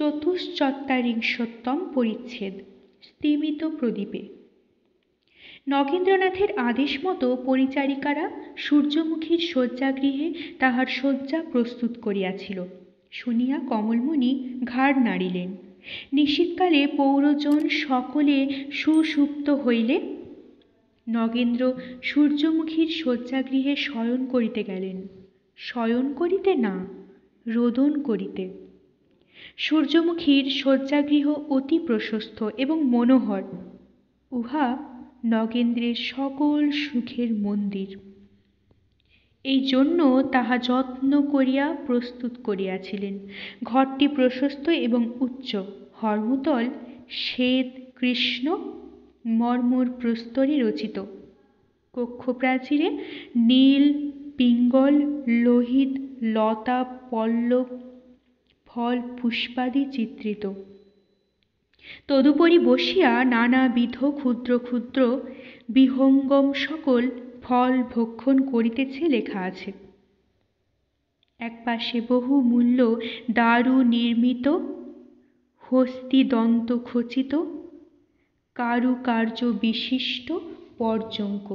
চতুশ্চত্বারিংশোত্তম পরিচ্ছেদ। স্তিমিত প্রদীপে। নগেন্দ্রনাথের আদেশ মতো পরিচারিকারা সূর্যমুখীর শয্যাগৃহে তাহার শয্যা প্রস্তুত করিয়াছিল শুনিয়া কমলমণি ঘাড় নাড়িলেন। নিশীথকালে পৌরজন সকলে সুষুপ্ত হইলে নগেন্দ্র সূর্যমুখীর শয্যাগৃহে শয়ন করিতে গেলেন। শয়ন করিতে না, রোদন করিতে। সূর্যমুখীর শয্যাগৃহ অতি প্রশস্ত এবং মনোহর। উহা নগেন্দ্রের সকল সুখের মন্দির। এই জন্য তাহা যত্ন করিয়া প্রস্তুত করিয়াছিলেন। ঘরটি প্রশস্ত এবং উচ্চ, হর্মতল শ্বেত কৃষ্ণ মর্মর প্রস্তরে রচিত। কক্ষপ্রাচীরে নীল পিঙ্গল লোহিত লতা পল্লব ফল পুষ্পাদি চিত্রিত। তদুপরি বসিয়া নানাবিধ ক্ষুদ্র ক্ষুদ্র বিহঙ্গম সকল ফল ভক্ষণ করিতেছে লেখা আছে। একপাশে বহুমূল্য দারু নির্মিত হস্তিদন্ত খচিত কারুকার্য বিশিষ্ট পর্যঙ্ক,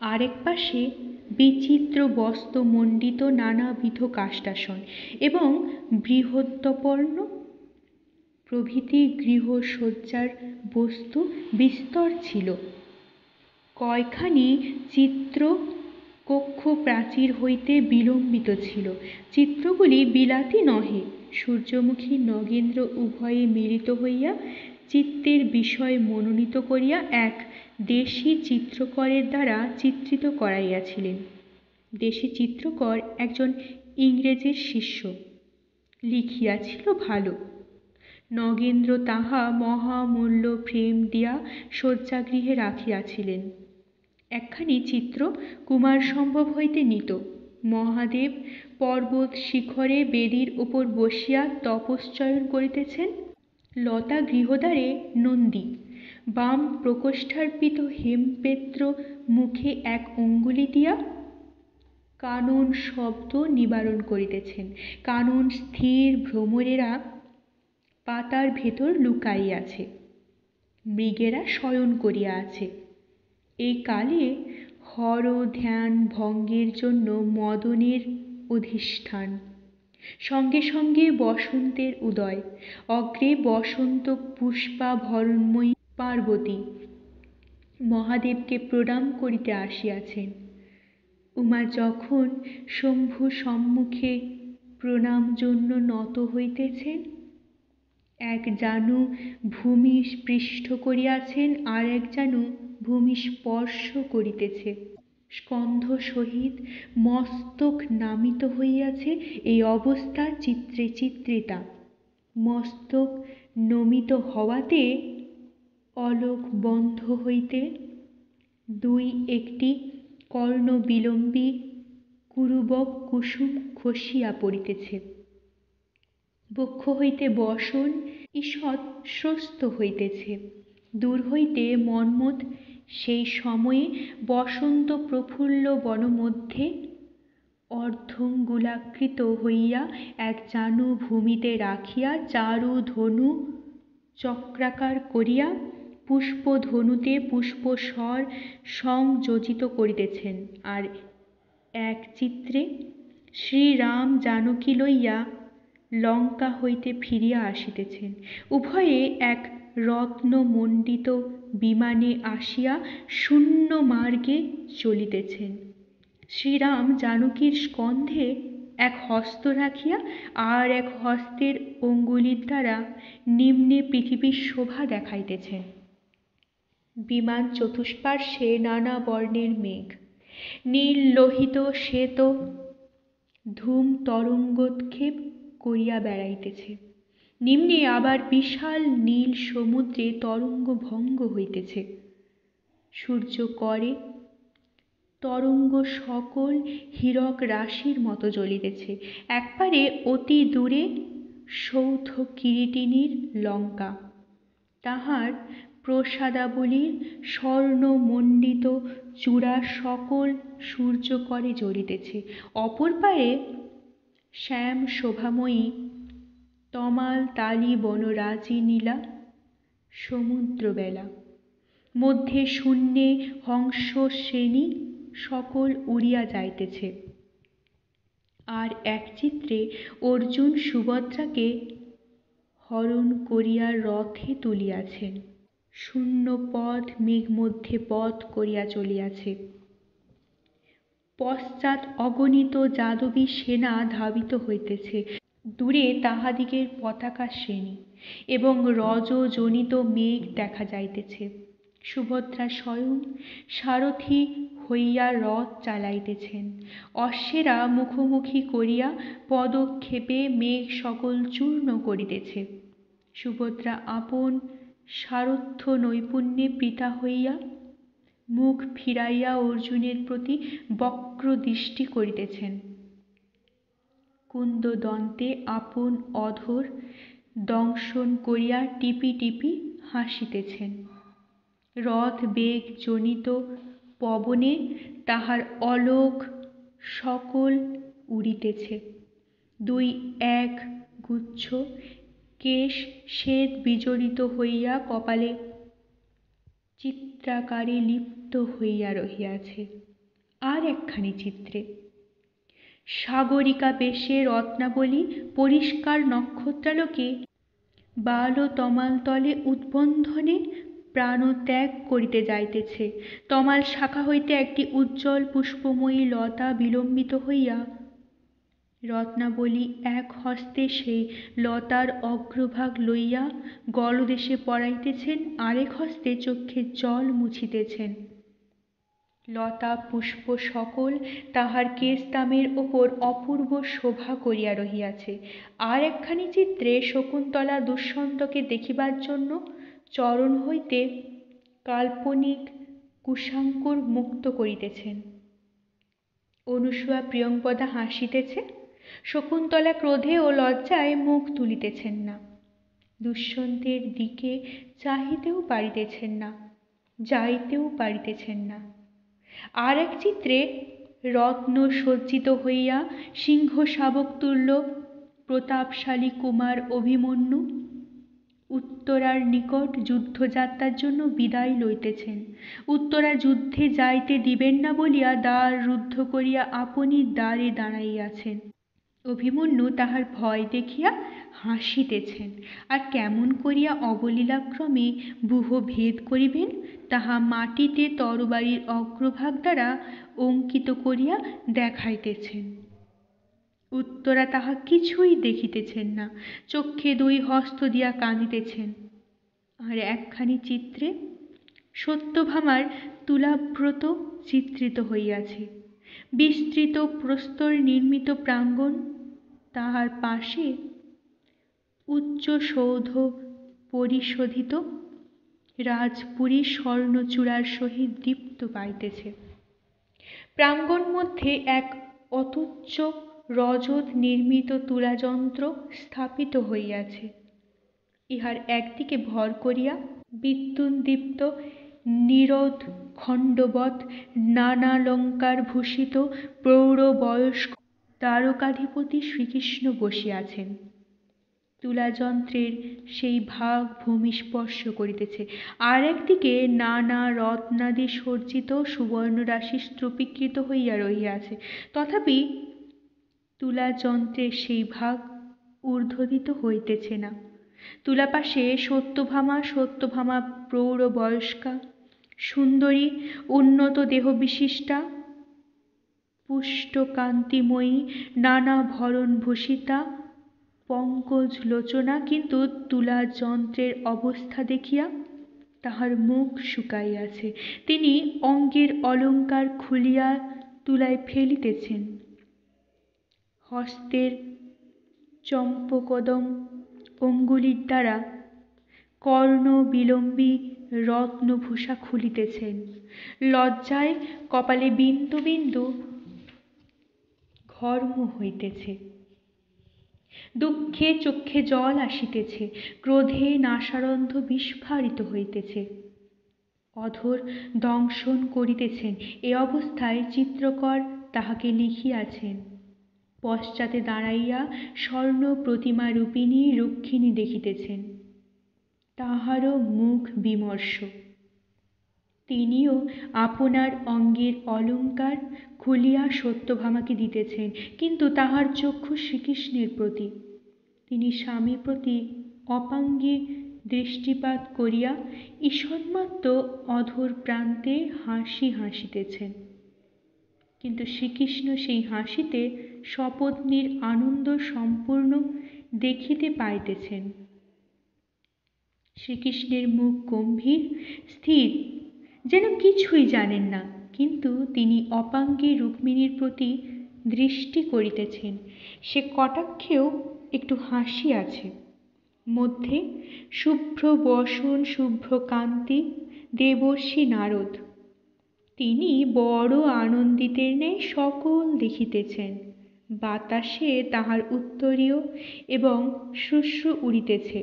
আরেক পাশে বিচিত্র বস্ত্রমণ্ডিত নানাবিধ কাষ্টাসন এবং বৃহত্তপর্ণ প্রভৃতি গৃহসজ্জার বস্তু বিস্তর ছিল। কয়খানি চিত্র কক্ষ প্রাচীর হইতে বিলম্বিত ছিল। চিত্রগুলি বিলাতী নহে, সূর্যমুখী নগেন্দ্র উভয়ে মিলিত হইয়া চিত্তের বিষয় মনোনীত করিয়া এক দেশী চিত্রকরের দ্বারা চিত্রিত করাইয়াছিলেন। দেশী চিত্রকর একজন ইংরেজের শিষ্য, লিখিয়াছিল ভালো। নগেন্দ্র তাহা মহামূল্য ফ্রেম দিয়া শয্যাগৃহে রাখিয়াছিলেন। একখানি চিত্র কুমারসম্ভব হইতে নীত। মহাদেব পর্বত শিখরে বেদীর উপর বসিয়া তপশ্চয়ন করিতেছেন। লতা গৃহদ্বারে নন্দী বাম প্রকোষ্ঠার্পিত হেমপেত্র মুখে এক অঙ্গুলি দিয়া কানন শব্দ নিবারণ করিতেছেন। কানন স্থির ভ্রমরেরা পাতার ভেতর লুকাইয়াছে, মৃগেরা শয়ন করিয়া আছে। এই কালে হর ধ্যান ভঙ্গের জন্য মদনের অধিষ্ঠান। সঙ্গে সঙ্গে বসন্তের উদয়। অগ্রে বসন্ত পুষ্পাভরণময়ী পার্বতী মহাদেবকে প্রণাম করিতে আসিয়াছেন। উমা যখন শম্ভু সম্মুখে প্রণাম জন্য নত হইতেছেন, এক জানু ভূমি স্পৃষ্ট করিয়াছেন, আর এক জানু ভূমি স্পর্শ করিতেছে। স্কন্ধ সহিত মস্তক নামিত হইয়াছে। এই অবস্থা চিত্রে চিত্রিতা। মস্তক নমিত হওয়াতে অলোক বন্ধ হইতে দুই একটি কর্ণবিলম্বী কুরুবক কুসুম খসিয়া পড়িতেছে। বক্ষ হইতে বসন ঈষৎ স্রস্ত হইতেছে। দূর হইতে মন্মথ সেই সময়ে বসন্ত প্রফুল্ল বনমধ্যে অর্ধঙ্গুলাকৃত হইয়া এক জানু ভূমিতে রাখিয়া চারু ধনু চক্রাকার করিয়া পুষ্পধনুতে পুষ্পস্বর সংযোজিত করিতেছেন। আর এক চিত্রে শ্রীরাম জানকী লইয়া লঙ্কা হইতে ফিরিয়া আসিতেছেন। উভয়ে এক রত্নমণ্ডিত বিমানে আসিয়া শূন্য মার্গে চলিতেছেন। শ্রীরাম জানকীর স্কন্ধে এক হস্ত রাখিয়া আর এক হস্তের অঙ্গুলির দ্বারা নিম্নে পৃথিবীর শোভা দেখাইতেছেন। বিমান চতুষ্পার্শ্বে নানা বর্ণের মেঘ, নীল লোহিত শ্বেত ধূম তরঙ্গোৎক্ষেপ করিয়া বেড়াইতেছে। নিম্নে আবার বিশাল নীল সমুদ্রে তরঙ্গ ভঙ্গ হইতেছে। সূর্য করে তরঙ্গ সকল হীরক রাশির মতো জ্বলিতেছে। একবারে অতি দূরে সৌধ কিরীটিনীর লঙ্কা, তাহার প্রসাদাবলীর স্বর্ণমণ্ডিত চূড়া সকল সূর্যকরে জ্বলিতেছে। অপর পারে শ্যাম শোভাময়ী তমাল তালি বনরাজি নীলা, সমুদ্রবেলা মধ্যে শূন্যে হংস শ্রেণী সকল উড়িয়া যাইতেছে। আর এক চিত্রে অর্জুন সুভদ্রাকে হরণ করিয়া রথে তুলিয়াছেন। শূন্য পথ মেঘ মধ্যে পথ করিয়া চলিয়াছে। পশ্চাৎ অগণিত যাদবী সেনা ধাবিত হইতেছে। দূরে তাহাদিগের পতাকা শ্রেণী এবং রজজনিত মেঘ দেখা যাইতেছে। সুভদ্রা স্বয়ং সারথি হইয়া রথ চালাইতেছেন। অশ্বেরা মুখোমুখি করিয়া পদক্ষেপে মেঘ সকল চূর্ণ করিতেছে। সুভদ্রা আপন সারথ্য নৈপুণ্যে প্রীতা হইয়া মুখ ফিরাইয়া অর্জুনের প্রতি বক্র দৃষ্টি করিতেছেন। কুন্দদন্তে আপন অধর দংশন করিয়া টিপি টিপি হাসিতেছেন। রথ বেগ জনিত পবনে তাহার অলোক সকল উড়িতেছে। দুই এক গুচ্ছ কেশ শ্বেত বিজড়িত হইয়া কপালে চিত্রাকারে লিপ্ত হইয়া রহিয়াছে। আর একখানি চিত্রে সাগরিকা বেশে রত্নাবলী পরিষ্কার নক্ষত্রালোকে বাল তমাল তলে উদ্বন্ধনে প্রাণত্যাগ করিতে যাইতেছে। তমাল শাখা হইতে একটি উজ্জ্বল পুষ্পময়ী লতা বিলম্বিত হইয়া রত্নাবলী এক হস্তে সেই লতার অগ্রভাগ লইয়া গলদেশে পড়াইতেছেন, আরেক হস্তে চক্ষে জল মুছিতেছেন। লতা পুষ্প সকল তাহার কেশদামের ওপর অপূর্ব শোভা করিয়া রহিয়াছে। আর একখানি চিত্রে শকুন্তলা দুষ্যন্তকে দেখিবার জন্য চরণ হইতে কাল্পনিক কুশাঙ্কুর মুক্ত করিতেছেন। অনুসূয়া প্রিয়ংবদা হাসিতেছে, শকুন্তলা ক্রোধে ও লজ্জায় মুখ তুলিতেছেন না, দুষ্যন্তের দিকে চাহিতেও পারিতেছেন না, যাইতেও পারিতেছেন না। আর এক চিত্রে রত্ন সজ্জিত হইয়া সিংহ শাবক তুল্য প্রতাপশালী কুমার অভিমন্যু উত্তরার নিকট যুদ্ধযাত্রার জন্য বিদায় লইতেছেন। উত্তরা যুদ্ধে যাইতে দিবেন না বলিয়া দ্বার রুদ্ধ করিয়া আপনি দ্বারে দাঁড়াইয়াছেন। অভিমন্যু তাহার ভয় দেখিয়া হাসিতেছেন, আর কেমন করিয়া অবলীলাক্রমে ব্যূহ ভেদ করিবেন তাহা মাটিতে তরবারির অগ্রভাগ দ্বারা অঙ্কিত করিয়া দেখাইতেছেন। উত্তরা তাহা কিছুই দেখিতেছেন না, চক্ষে দুই হস্ত দিয়া কাঁদিতেছেন। আর একখানি চিত্রে সত্যভামার তুলাব্রত চিত্রিত হইয়াছে। বিস্তৃত প্রস্তর নির্মিত প্রাঙ্গণ, তাহার পাশে উচ্চ সৌধ পরিশোধিত রাজপুরী স্বর্ণচূড়ার সহিত দীপ্ত পাইতেছে। প্রাঙ্গণ মধ্যে এক অতুচ্ছ রজত নির্মিত তুলাযন্ত্র স্থাপিত হইয়াছে। ইহার একদিকে ভর করিয়া বিদ্যুন্দীপ্ত নিরোধ খণ্ডবৎ নানালঙ্কার ভূষিত প্রৌঢ়বয়স্ক দ্বারকাধিপতি শ্রীকৃষ্ণ বসিয়াছেন। তুলাযন্ত্রের সেই ভাগ ভূমি স্পর্শ করিতেছে। আর একদিকে নানা রত্নাদি সজ্জিত সুবর্ণরাশি স্তূপীকৃত হইয়া রহিয়াছে, তথাপি তুলাযন্ত্রের সেই ভাগ ঊর্ধ্বদিত হইতেছে না। তুলাপাশে সত্যভামা প্রৌঢ়বয়স্কা, সুন্দরী, উন্নত দেহবিশিষ্টা, পুষ্টকান্তিময়ী, নানা ভরণ ভূষিতা, পঙ্কজ লোচনা, কিন্তু তুলাযন্ত্রের অবস্থা দেখিয়া তাহার মুখ শুকাইয়াছে। তিনি অঙ্গের অলঙ্কার খুলিয়া তুলায় ফেলিতেছেন। হস্তের চম্পকদম অঙ্গুলির দ্বারা কর্ণবিলম্বী রত্নভূষা খুলিতেছেন। লজ্জায় কপালে বিন্দু বিন্দু ঘর্ম হইতেছে, দুঃখে চক্ষে জল আসিতেছে, ক্রোধে নাসারন্ধ্র বিস্ফারিত হইতেছে, অধর দংশন করিতেছেন। এ অবস্থায় চিত্রকর তাহাকে লিখিয়াছেন, পশ্চাতে দাঁড়াইয়া স্বর্ণ প্রতিমা রূপিণী রক্ষিণী দেখিতেছেন। তাহারও মুখ বিমর্ষ। তিনিও আপনার অঙ্গের অলঙ্কার খুলিয়া সত্যভামাকে দিতেছেন, কিন্তু তাহার চক্ষু শ্রীকৃষ্ণের প্রতি। তিনি স্বামী প্রতি অপাঙ্গে দৃষ্টিপাত করিয়া ঈষৎমাত্র অধর প্রান্তে হাসি হাসিতেছেন, কিন্তু শ্রীকৃষ্ণ সেই হাসিতে সপত্নীর আনন্দ সম্পূর্ণ দেখিতে পাইতেছেন। শ্রীকৃষ্ণের মুখ গম্ভীর স্থির, যেন কিছুই জানেন না, কিন্তু তিনি অপাঙ্গে রুক্মিণীর প্রতি দৃষ্টি করিতেছেন। সে কটাক্ষেও একটু হাসি আছে, মধ্যে শুভ্র বসন, শুভ্র কান্তি, দেবর্ষি নারদ। তিনি বড় আনন্দিতের ন্যায় সকল দেখিতেছেন। বাতাসে তাহার উত্তরীয় এবং শুশ্রু উড়িতেছে।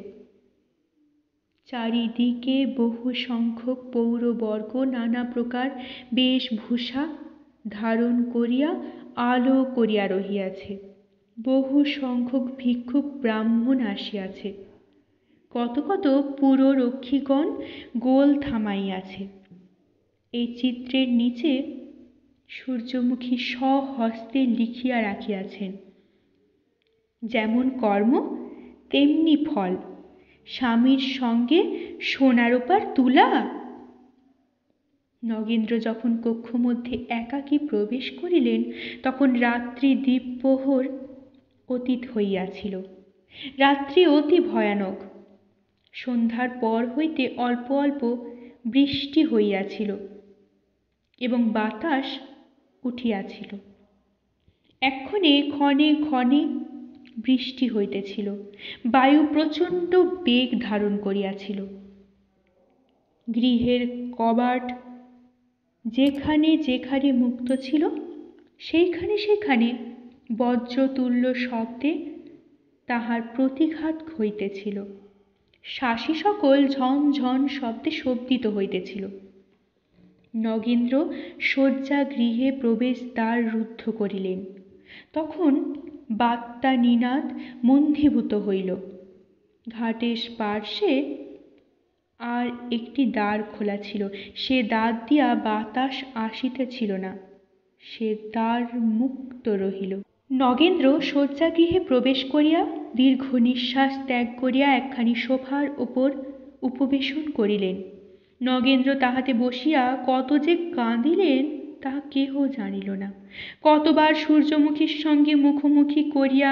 চারিদিকে বহু সংখ্যক পৌরবর্গ নানা প্রকার বেশভূষা ধারণ করিয়া আলো করিয়া রহিয়াছে। বহু সংখ্যক ভিক্ষুক ব্রাহ্মণ আসিয়াছে। কত কত পুররক্ষীগণ গোল থামাইয়াছে। এই চিত্রের নিচে সূর্যমুখী স্বহস্তে লিখিয়া রাখিয়াছেন, যেমন কর্ম তেমনি ফল। স্বামীর সঙ্গে সোনা রূপার তুলা। নগেন্দ্র যখন কক্ষ মধ্যে একাকী প্রবেশ করিলেন, তখন রাত্রি দ্বীপ্রহর অতীত হইয়াছিল। রাত্রি অতি ভয়ানক। সন্ধ্যার পর হইতে অল্প অল্প বৃষ্টি হইয়াছিল এবং বাতাস উঠিয়াছিল। এক্ষণে ক্ষণে ক্ষণে বৃষ্টি হইতেছিল। বায়ু প্রচণ্ড বেগ ধারণ করিয়াছিল। গৃহের কবাট যেখানে যেখানে মুক্ত ছিল, সেইখানে সেইখানে বজ্রতুল্য শব্দে তাহার প্রতিঘাত হইতেছিল। শাসি সকল ঝন ঝন শব্দে শব্দিত হইতেছিল। নগেন্দ্র শয্যা গৃহে প্রবেশ দ্বার রুদ্ধ করিলেন। তখন বাত্তা নিনাদ মন্দীভূত হইল। ঘাটের পার্শ্বে আর একটি দ্বার খোলা ছিল। সে দ্বার দিয়া বাতাস আসিতেছিল না, সে দ্বার মুক্ত রহিল। নগেন্দ্র শয্যাগৃহে প্রবেশ করিয়া দীর্ঘ নিঃশ্বাস ত্যাগ করিয়া একখানি সোফার উপর উপবেশন করিলেন। নগেন্দ্র তাহাতে বসিয়া কত যে কাঁদিলেন তাহা কেহ জানিল না। কতবার সূর্যমুখীর সঙ্গে মুখোমুখি করিয়া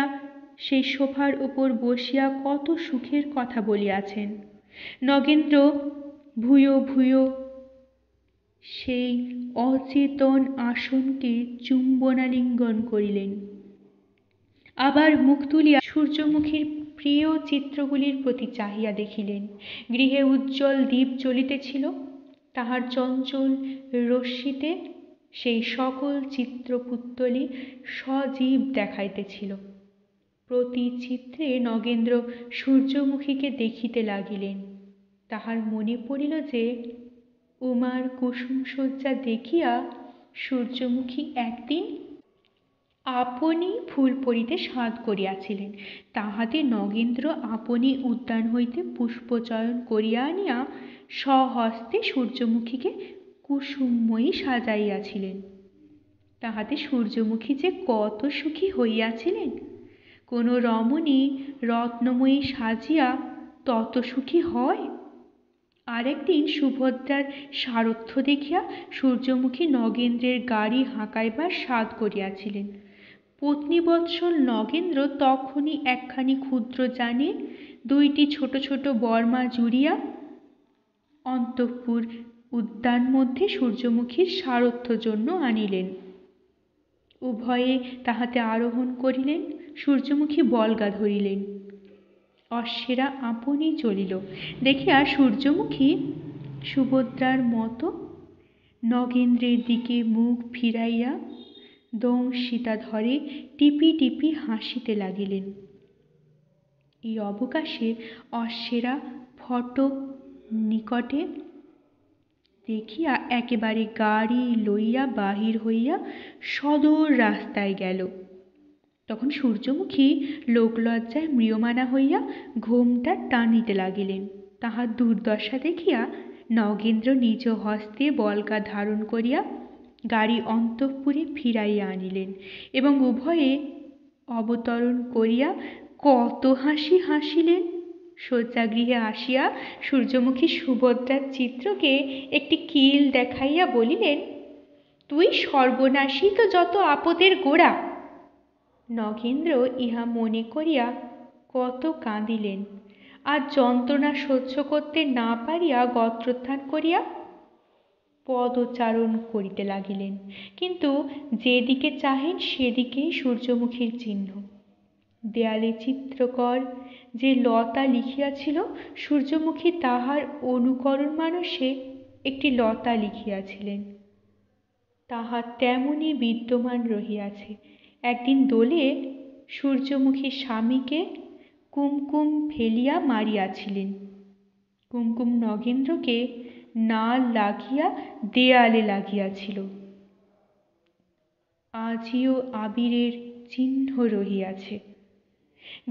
সেই সোফার উপর বসিয়া কত সুখের কথা বলিয়াছেন। নগেন্দ্র ভূয়ো ভূয়ো সেই অচেতন আসনকে চুম্বনালিঙ্গন করিলেন। আবার মুখ তুলিয়া সূর্যমুখীর প্রিয় চিত্রগুলির প্রতি চাহিয়া দেখিলেন। গৃহে উজ্জ্বল দীপ জ্বলিতেছিল। তাহার চঞ্চল রশ্মিতে সেই সকল চিত্রপুত্তলি সজীব দেখাইতেছিল। প্রতি চিত্রে নগেন্দ্র সূর্যমুখীকে দেখিতে লাগিলেন। তাহার মনে পড়িল যে উমার কুসুমশয্যা দেখিয়া সূর্যমুখী একদিন আপনি ফুল পরিতে সাধ করিয়াছিলেন। তাহাতে নগেন্দ্র আপনি উদ্যান হইতে পুষ্পচয়ন করিয়া আনিয়া স্বহস্তে সূর্যমুখীকে কুসুমময়ী সাজাইয়াছিলেন। তাহাতে সূর্যমুখী যে কত সুখী হইয়াছিলেন। কোন রমণী রত্নময়ী সাজিয়া তত সুখী হয়? আর একদিন সুভদ্রার সারথ্য দেখিয়া সূর্যমুখী নগেন্দ্রের গাড়ি হাঁকাইবার সাধ করিয়াছিলেন। পত্নীবৎসল নগেন্দ্র তখনই একখানি ক্ষুদ্র যানে দুইটি ছোট ছোট বর্মা জুড়িয়া অন্তঃপুর উদ্যান মধ্যে সূর্যমুখীর সারথ্য জন্য আনিলেন। উভয়ে তাহাতে আরোহণ করিলেন। সূর্যমুখী বলগা ধরিলেন। অশ্বেরা আপনি চলিল। দেখিয়া সূর্যমুখী সুভদ্রার মতো নগেন্দ্রের দিকে মুখ ফিরাইয়া দংশিতাধরে টিপি টিপি হাসিতে লাগিলেন। এই অবকাশে অশ্বেরা ফটক নিকটে দেখিয়া একেবারে গাড়ি লইয়া বাহির হইয়া সদর রাস্তায় গেল। তখন সূর্যমুখী লোকলজ্জায় ম্রিয়মাণা হইয়া ঘোমটা টানিতে লাগিলেন। তাহার দুর্দশা দেখিয়া নগেন্দ্র নিজ হস্তে বল্গা ধারণ করিয়া গাড়ি অন্তঃপুরে ফিরাইয়া আনিলেন এবং উভয়ে অবতরণ করিয়া কত হাসি হাসিলেন। শয্যাগৃহে আসিয়া সূর্যমুখী সুভদ্রার চিত্রকে একটি কিল দেখাইয়া বলিলেন, তুই সর্বনাশী তো যত আপদের গোড়া। নগেন্দ্র ইহা মনে করিয়া কত কাঁদিলেন, আর যন্ত্রণা সহ্য করতে না পারিয়া গত্রোত্থান করিয়া পদচারণ করিতে লাগিলেন। কিন্তু যেদিকে চাহেন সেদিকেই সূর্যমুখীর চিহ্ন। দেয়ালে চিত্রকর যে লতা লিখিয়াছিল, সূর্যমুখী তাহার অনুকরণ মানসে একটি লতা লিখিয়াছিলেন। তাহা তেমনি বিদ্যমান রহিয়াছে। একদিন দোলে সূর্যমুখী স্বামীকে কুমকুম ফেলিয়া মারিয়াছিলেন। কুমকুম নগেন্দ্রকে না লাগিয়া দেয়ালে লাগিয়াছিল। আজিও আবিরের চিহ্ন রহিয়াছে।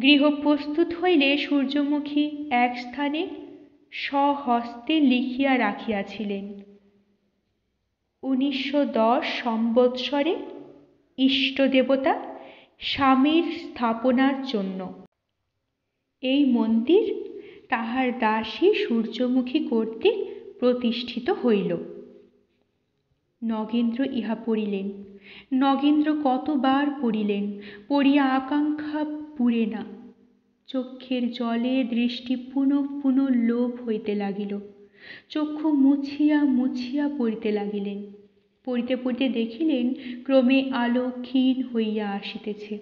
গৃহ প্রস্তুত হইলে সূর্যমুখী এক স্থানে স্বহস্তে লিখিয়া রাখিয়াছিলেন, 1910 সম্বৎসরে ইষ্টদেবতা স্বামীর স্থাপনার জন্য। এই মন্দির তাহার দাসী সূর্যমুখী কর্তৃক প্রতিষ্ঠিত হইল। নগেন্দ্র ইহা পড়িলেন। নগেন্দ্র কতবার পড়িলেন, পড়িয়া আকাঙ্ক্ষা পুরে না। চক্ষের জলে দৃষ্টি পুনঃ পুনঃ লোভ হইতে লাগিল। চক্ষু মুছিয়া মুছিয়া পড়িতে লাগিলেন। পড়িতে পড়িতে দেখিলেন ক্রমে আলো ক্ষীণ হইয়া আসিতেছে।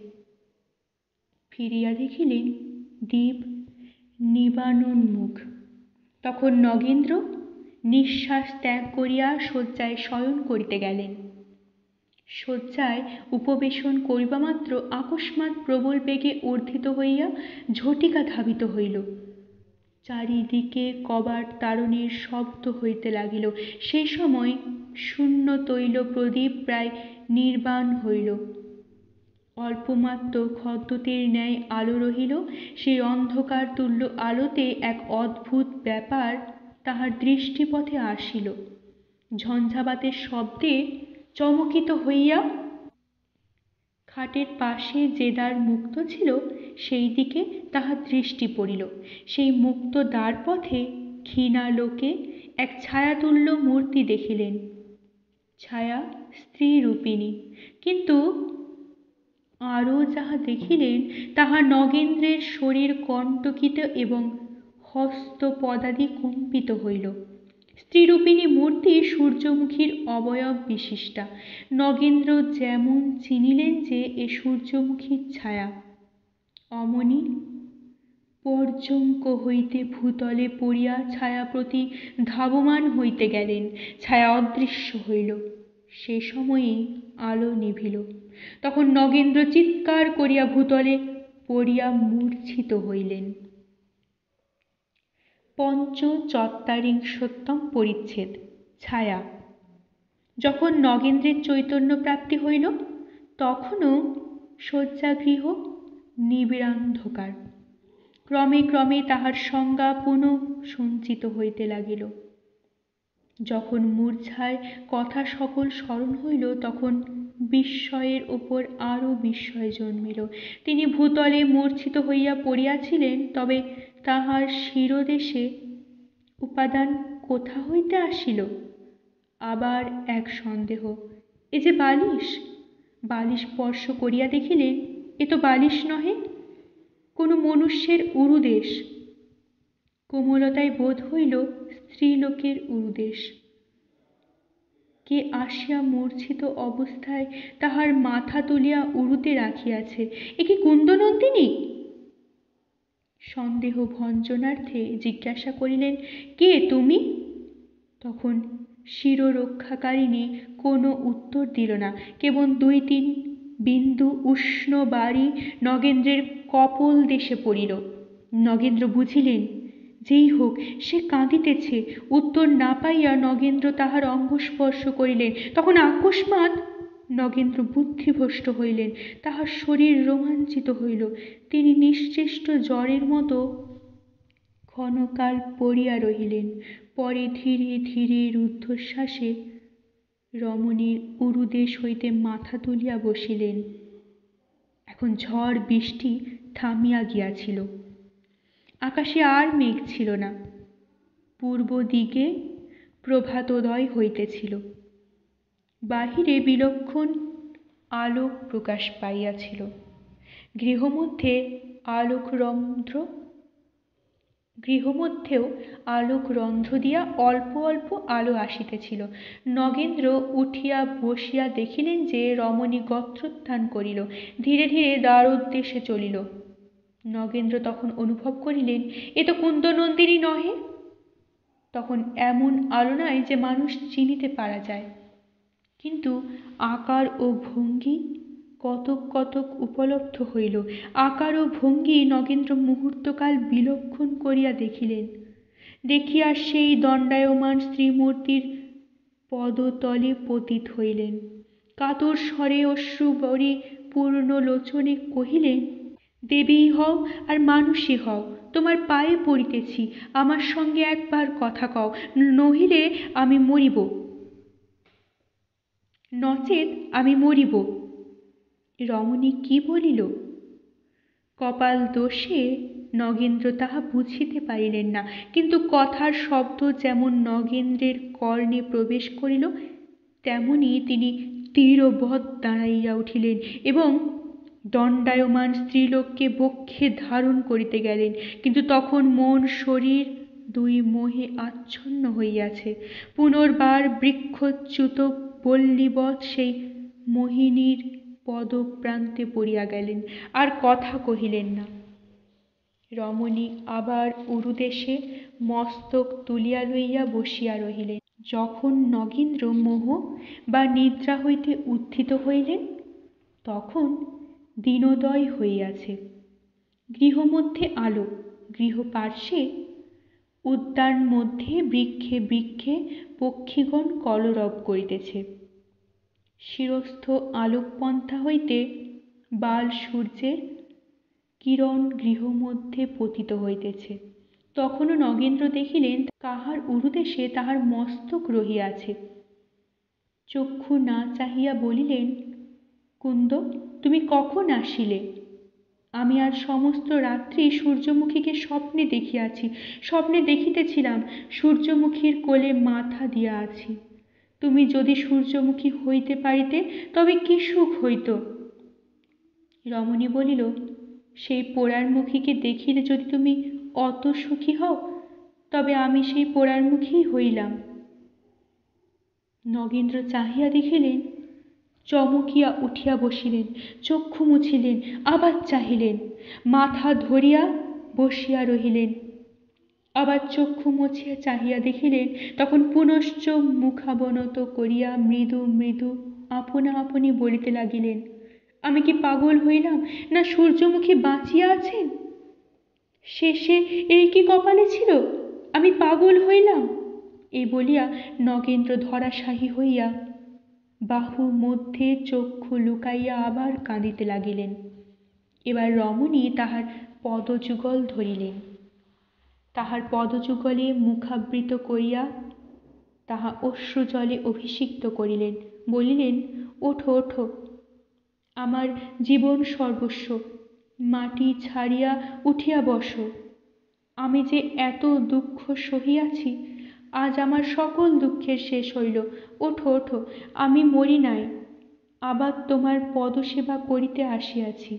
ফিরিয়া দেখিলেন দীপ নিবানোন্মুখ। তখন নগেন্দ্র নিঃশ্বাস ত্যাগ করিয়া শয্যায় শয়ন করিতে গেলেন। শয্যায় উপবেশন করিবামাত্র আকস্মাৎ প্রবল বেগে ঊর্ধ্বিত হইয়া ঝটিকা ধাবিত হইল। চারিদিকে কবাট তাড়নের শব্দ হইতে লাগিল। সেই সময় শূন্য তৈল প্রদীপ প্রায় নির্বাণ হইল। অল্পমাত্র খদ্যোতের ন্যায় আলো রহিল। সেই অন্ধকার তুল্য আলোতে এক অদ্ভুত ব্যাপার তাহার দৃষ্টিপথে আসিল। ঝঞ্ঝাবাতের শব্দে চমকিত হইয়া খাটের পাশে যে দ্বার মুক্ত ছিল সেই দিকে তাহার দৃষ্টি পড়িল। সেই মুক্ত দ্বারপথে ক্ষীণালোকে এক ছায়াতুল্য মূর্তি দেখিলেন। ছায়া স্ত্রীরূপিণী, কিন্তু আরও যাহা দেখিলেন তাহা নগেন্দ্রের শরীর কণ্টকিত এবং হস্তপদাদি কম্পিত হইল। স্ত্রীরূপিণী মূর্তি সূর্যমুখীর অবয়ব বিশিষ্টা। নগেন্দ্র যেমন চিনিলেন যে এ সূর্যমুখীর ছায়া। অমনি পর্যঙ্ক হইতে ভূতলে পড়িয়া ছায়া প্রতি ধাবমান হইতে গেলেন। ছায়া অদৃশ্য হইল। সে সময়েই আলো নিভিল। তখন নগেন্দ্র চিৎকার করিয়া ভূতলে পড়িয়া মূর্ছিত হইলেন। পঞ্চচত্বারিংশোত্তম পরিচ্ছেদ। ছায়া। যখন নগেন্দ্রের চৈতন্য প্রাপ্তি হইল তখনও শয্যাগৃহ নিবিড়ান্ধকার। ক্রমে ক্রমে তাহার সংজ্ঞা পুনঃ সঞ্চিত হইতে লাগিল। যখন মূর্ছায় কথা সকল স্মরণ হইল তখন বিস্ময়ের উপর আরও বিস্ময় জন্মিল। তিনি ভূতলে মূর্ছিত হইয়া পড়িয়াছিলেন, তবে তাহার শিরদেশে উপাদান কোথা হইতে আসিল? আবার এক সন্দেহ, এ যে বালিশ। বালিশ স্পর্শ করিয়া দেখিলেন এ তো বালিশ নহে, কোনো মনুষ্যের উরুদেশ। কোমলতায় বোধ হইল স্ত্রীলোকের উরুদেশ। কে আসিয়া মূর্ছিত অবস্থায় তাহার মাথা তুলিয়া উরুতে রাখিয়াছে? এ কি কুন্দনন্দিনী? সন্দেহ ভঞ্জনার্থে জিজ্ঞাসা করিলেন, কে তুমি? তখন শিররক্ষাকারিণী কোনো উত্তর দিল না। কেবল 2-3 বিন্দু উষ্ণ বারি নগেন্দ্রের কপোল দেশে পড়িল। নগেন্দ্র বুঝিলেন যেই হোক সে কাঁদিতেছে। উত্তর না পাইয়া নগেন্দ্র তাহার অঙ্গ স্পর্শ করিলেন। তখন আকস্মাৎ নগেন্দ্র বুদ্ধিভ্রষ্ট হইলেন, তাহার শরীর রোমাঞ্চিত হইল। তিনি নিশ্চেষ্ট জ্বরের মতো ক্ষণকাল পড়িয়া রহিলেন। পরে ধীরে ধীরে রুদ্ধশ্বাসে রমণীর উরুদেশ হইতে মাথা তুলিয়া বসিলেন। এখন ঝড় বৃষ্টি থামিয়া গিয়াছিল, আকাশে আর মেঘ ছিল না। পূর্ব দিকে প্রভাতোদয় হইতেছিল, বাহিরে বিলক্ষণ আলোক প্রকাশ পাইয়াছিল। গৃহমধ্যেও আলোকরন্ধ্র দিয়া অল্প অল্প আলো আসিতেছিল। নগেন্দ্র উঠিয়া বসিয়া দেখিলেন যে রমণী গত্রোত্থান করিল, ধীরে ধীরে দ্বারোদ্দেশে চলিল। নগেন্দ্র তখন অনুভব করিলেন, এ তো কুন্দনন্দিনী নহে। তখন এমন আলো নাই যে মানুষ চিনিতে পারা যায়, কিন্তু আকার ও ভঙ্গি কতক কতক উপলব্ধ হইল। আকার ও ভঙ্গি নগেন্দ্র মুহূর্তকাল বিলক্ষণ করিয়া দেখিলেন। দেখিয়া সেই দণ্ডায়মান স্ত্রীমূর্তির পদতলে পতিত হইলেন। কাতর স্বরে অশ্রুবরে পূর্ণ লোচনে কহিলেন, দেবী হও আর মানুষই হও, তোমার পায়ে পড়িতেছি, আমার সঙ্গে একবার কথা কও, নহিলে আমি মরিব, নচেৎ আমি মরিব। রমণী কি বলিল? কপাল দোষে নগেন্দ্র তাহা বুঝিতে পারিলেন না, কিন্তু কথার শব্দ যেমন নগেন্দ্রের কর্ণে প্রবেশ করিল, তেমনি তিনি তীরবৎ দাঁড়াইয়া উঠিলেন এবং দণ্ডায়মান স্ত্রীলোককে বক্ষে ধারণ করিতে গেলেন। কিন্তু তখন মন শরীর দুই মোহে আচ্ছন্ন হইয়াছে। পুনর্বার বৃক্ষচ্যুত বল্লীবৎ সেই মোহিনীর পদপ্রান্তে পড়িয়া গেলেন, আর কথা কহিলেন না। রমণী আবার উরুদেশে মস্তক তুলিয়া লইয়া বসিয়া রহিলেন। যখন নগেন্দ্র মোহ বা নিদ্রা হইতে উত্থিত হইলেন, তখন দিনোদয় হইয়াছে। গৃহমধ্যে আলো, গৃহপার্শ্বে উদ্যান মধ্যে বৃক্ষে বৃক্ষে পক্ষিগণ কলরব করিতেছে। শিরস্থ আলোকপন্থা হইতে বাল সূর্যের কিরণ গৃহমধ্যে পতিত হইতেছে। তখনও নগেন্দ্র দেখিলেন, কাহার উরুদেশে তাহার মস্তক রহিয়াছে। চক্ষু না চাহিয়া বলিলেন, কুন্দ, তুমি কখন আসিলে? আমি আজ সমস্ত রাত্রি সূর্যমুখীকে স্বপ্নে দেখিয়াছি। স্বপ্নে দেখিতেছিলাম সূর্যমুখীর কোলে মাথা দিয়া আছি। তুমি যদি সূর্যমুখী হইতে পারিতে তবে কি সুখ হইত। রমণী বলিল, সেই পোড়ার মুখীকে দেখিলে যদি তুমি অত সুখী হও, তবে আমি সেই পোড়ার মুখীই হইলাম। নগেন্দ্র চাহিয়া দেখিলেন, চমকিয়া উঠিয়া বসিলেন, চক্ষু মুছিলেন, আবার চাহিলেন, মাথা ধরিয়া বসিয়া রহিলেন, আবার চক্ষু মুছিয়া চাহিয়া দেখিলেন। তখন পুনশ্চ মুখাবনত করিয়া মৃদু মৃদু আপনা আপনি বলিতে লাগিলেন, আমি কি পাগল হইলাম, না সূর্যমুখী বাঁচিয়া আছেন? শেষে এই কি কপালে ছিল, আমি পাগল হইলাম? এই বলিয়া নগেন্দ্র ধরাশায়ী হইয়া বাহু মধ্যে চক্ষু লুকাইয়া আবার কাঁদিতে লাগিলেন। এবার রমণী তাহার পদযুগল ধরিলেন, তাহার পদযুগলে মুখাবৃত করিয়া তাহা অশ্রুজলে অভিষিক্ত করিলেন। বলিলেন, ওঠো ওঠো, আমার জীবন সর্বস্ব, মাটি ছাড়িয়া উঠিয়া বসো। আমি যে এত দুঃখ সহিয়াছি, আজ আমার সকল দুঃখের শেষ হইল। ওঠো ওঠো, আমি মরি নাই, আবার তোমার পদসেবা করিতে আসিয়াছি।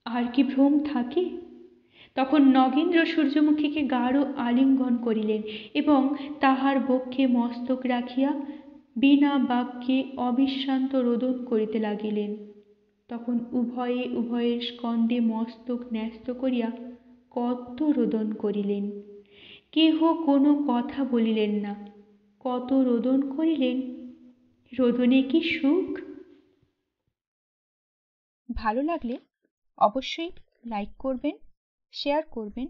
আর কি ভ্রম থাকে? তখন নগেন্দ্র সূর্যমুখীকে গাঢ় আলিঙ্গন করিলেন এবং তাহার বক্ষে মস্তক রাখিয়া বিনা বাক্যে অবিশ্রান্ত রোদন করিতে লাগিলেন। তখন উভয়ে উভয়ের স্কন্ধে মস্তক ন্যস্ত করিয়া কত রোদন করিলেন। কেহ কোনো কথা বলিলেন না। কত রোদন করিলেন, রোদনে কি সুখ! ভালো লাগলে অবশ্যই লাইক করবেন, শেয়ার করবেন।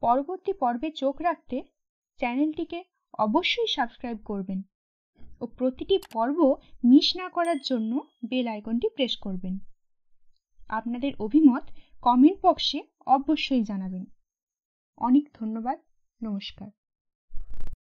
পরবর্তী পর্বে চোখ রাখতে চ্যানেলটিকে অবশ্যই সাবস্ক্রাইব করবেন। ও প্রতিটি পর্ব মিস না করার জন্য বেল আইকনটি প্রেস করবেন। আপনাদের অভিমত কমেন্ট বক্সে অবশ্যই জানাবেন। অনেক ধন্যবাদ। নমস্কার।